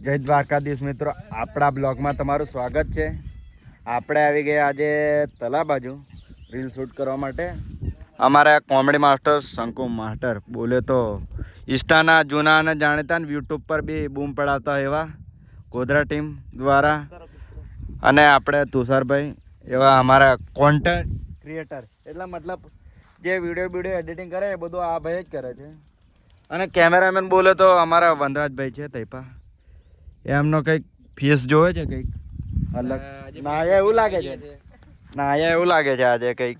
જય દ્વારકાધીશ મિત્રો, આપણા બ્લોગમાં તમારું સ્વાગત છે. આપણે આવી ગયા આજે તલા બાજુ રીલ શૂટ કરવા માટે. અમારા કોમેડી માસ્ટર શંકુ માસ્ટર બોલે તો ઇન્સ્ટાના જૂના અને જાણીતા ને યુટ્યુબ પર બી બૂમ પડાવતા એવા ગોધરા ટીમ દ્વારા, અને આપણે તુષારભાઈ એવા અમારા કોન્ટેન્ટ ક્રિએટર, એટલે મતલબ જે વિડીયો એડિટિંગ કરે એ બધું આ ભાઈ જ કરે છે. અને કેમેરામેન બોલે તો અમારા વનરાજભાઈ છે તૈપા. એમનો કંઈક ફેસ જોવે છે કંઈક અલગ. નાયા એવું લાગે છે, નાયા એવું લાગે છે આજે કંઈક.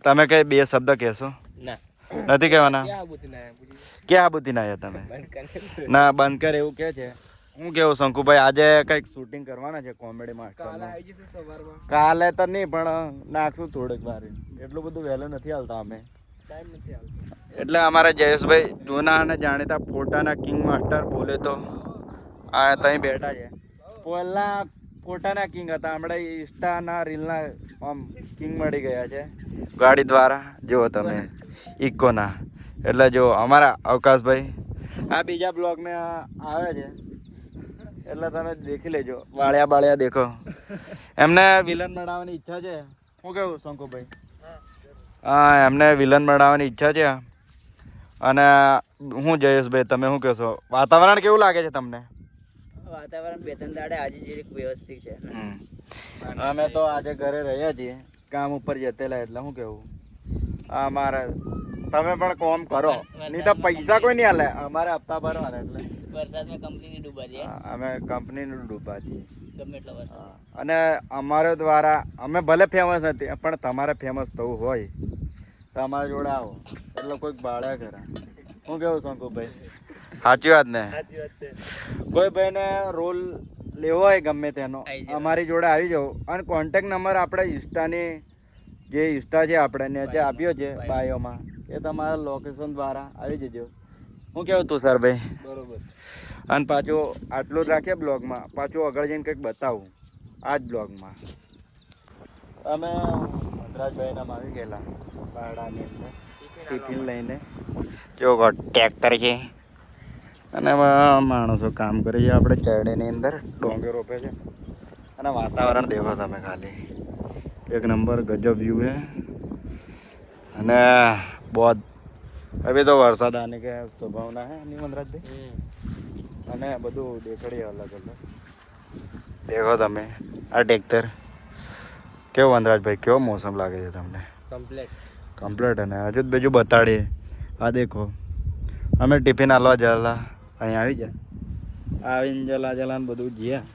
તમે કઈ બે શબ્દ કહેશો? નથી કહેવાના? ક્યાં બુદ્ધિ નાયા તમે? ના બંધ કર એવું કે છે. હું કેવું શંકુભાઈ, આજે કંઈક શૂટિંગ કરવાના છે કોમેડી માસ્ટર. કાલે તો નહીં પણ નાખશું થોડીક વાર. એટલું બધું વહેલું નથી હાલતા અમે. એટલે અમારા જયેશભાઈ જૂના અને જાણીતા ફોટાના કિંગ માસ્ટર બોલે તો આ ત્યાં બેઠા છે. પહેલા ફોટાના કિંગ હતા, હમણાં ઇન્સ્ટાના રીલના આમ કિંગ મળી ગયા છે ગાડી દ્વારા. જુઓ તમે ઇકોના. એટલે જો અમારા અવકાશભાઈ આ બીજા બ્લોગમાં આવે છે, એટલે તમે દેખી લેજો. વાળિયા દેખો. એમને વિલન બનાવવાની ઈચ્છા છે. શું કેવું શંકુભાઈ? હા, એમને વિલન બનાવવાની ઈચ્છા છે. અને હું જયેશભાઈ, તમે શું કહેશો? વાતાવરણ કેવું લાગે છે તમને? વાતાવરણ બે ત્રણ દાડે આજે જે વ્યવસ્થિત છે. અમે તો આજે ઘરે રહ્યા છીએ, કામ ઉપર જતેલા. એટલે શું કેવું, અમારે તમે પણ કોમ કરો, નહીં તો પૈસા કોઈ નહીં હાલે. અમારે હપ્તા ભરવાના. એટલે વરસાદમાં કંપનીની ડૂબા છે. અમે કંપનીનું ડૂબા છીએ. ગમે એટલો વરસાદ. અને અમારા દ્વારા અમે ભલે ફેમસ નથી, પણ તમારે ફેમસ થવું હોય તો અમારા જોડે આવો, એટલે કોઈક ભાડે કરે. શું કેવું શંકુભાઈ? સાચી વાત ને? કોઈ ભાઈને રોલ લેવો હોય ગમે તેનો, અમારી જોડે આવી જાઓ. અને કોન્ટેક નંબર આપણે ઇન્સ્ટાની જે ઇન્સ્ટા છે આપણે ને જે આપ્યો છે બાયોમાં, એ તમારા લોકેશન દ્વારા આવી જજો. શું કેવું તુષારભાઈ? બરોબર. અને પાછું આટલું જ રાખીએ બ્લોગમાં. પાછું આગળ જઈને કંઈક બતાવું આ જ બ્લોગમાં. અમે વનરાજભાઈનામાં આવી ગયેલા પાડાની અંદર ટિફિન લઈને. જો ટ્રેક્ટર છે અને માણસો કામ કરે છે. આપણે ચારડીની અંદર ડોંગર રોપે છે. અને વાતાવરણ દેખો તમે ખાલી, એક નંબર ગજબ વ્યૂ है. અને बहुत अभी तो वरसाद आने की संभावना है नहीं वनराजभाई? અને બધું દેખાડીએ અલગ અલગ. દેખો તમે આ ટ્રેક્ટર કેવો વનરાજભાઈ, કેવો મોસમ લાગે છે તમને? કમ્પ્લેટ. અને હજુ બીજું બતાડીએ. આ દેખો અમે ટિફિન હાલવા જલા અહીંયા આવી જાય, આવીને જલાને બધું જ્યાં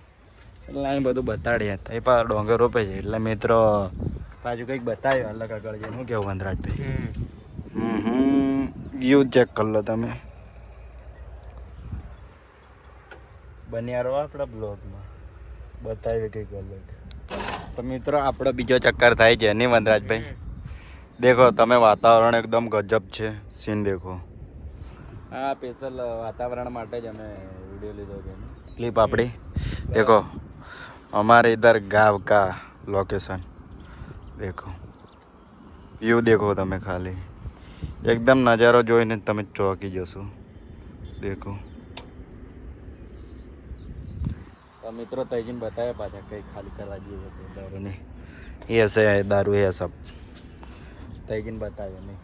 એટલે અહીં બધું બતાડીએ. તો એ પણ ડોંગર રોપે છે. એટલે મિત્રો પાછું કંઈક બતાવ્યું અલગ આગળ જઈને. શું કેવું વનરાજભાઈ? વ્યૂ ચેક કરી લો તમે. બન્યા રહો આપણા બ્લોગમાં, બતાવીએ કંઈક અલગ. તો મિત્રો આપણો બીજો ચક્કર થાય છે નહીં વનરાજભાઈ? દેખો તમે, વાતાવરણ એકદમ ગજબ છે. સીન દેખો. હા, સ્પેશિયલ વાતાવરણ માટે જ અમે વિડીયો લીધો છે, ક્લિપ આપણી. દેખો हमारे इधर गाँव का लोकेशन देखो, व्यू देखो તમે ખાલી. એકદમ નજારો જોઈને તમે ચોંકી જશો. દેખો તો મિત્રો તૈજીને બતાવે પાછા કંઈ ખાલી કરવા જઈએ તો દારૂ નહીં. ऐसे है दारू है सब. તૈજીને બતાવે નહીં.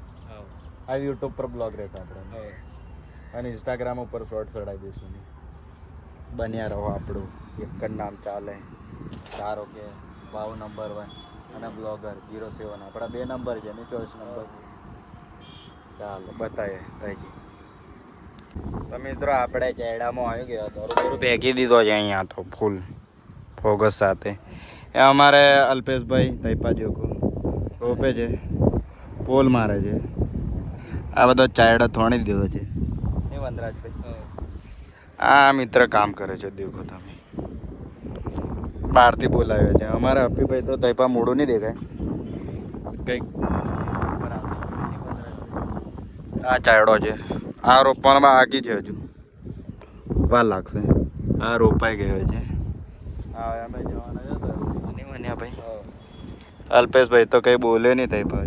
આ યુટ્યુબ પર બ્લોગ રહેશે આપણે, અને ઇન્સ્ટાગ્રામ ઉપર શોર્ટ ચડાવી દઈશું. બન્યા રહો. આપણું એક જ નામ ચાલે. ધારો કે ભાવ નંબર 1 અને બ્લોગર 07. આપણા 2 નંબર છે ને, 24 નંબર. ચાલો બતાવીએ ભાઈજી. તો મિત્રો આપણે ચેડામાં આવી ગયા તો થોડું ફેંકી દીધો છે અહીંયા તો ફૂલ ફોકસ સાથે. એ અમારે અલ્પેશભાઈ તૈપા જોકો રોપે છે, પોલ મારે છે. આ બધો ચાયડો થોડી દીધો છે એ વનરાજભાઈ. આ મિત્ર કામ કરે છે. દેખો તમે, બહારથી બોલાવ્યો છે. અમારા અપીભાઈ તો તૈપા મોડું નહીં દેખાય કંઈક. આ ચાયડો છે, આ રોપવામાં આગી છે. હજુ વાર લાગશે. આ રોપાઈ ગયો છે. હા અમે જવાના છે. નહીં બન્યા ભાઈ. અલ્પેશભાઈ તો કંઈ બોલ્યો નહીં તૈપા.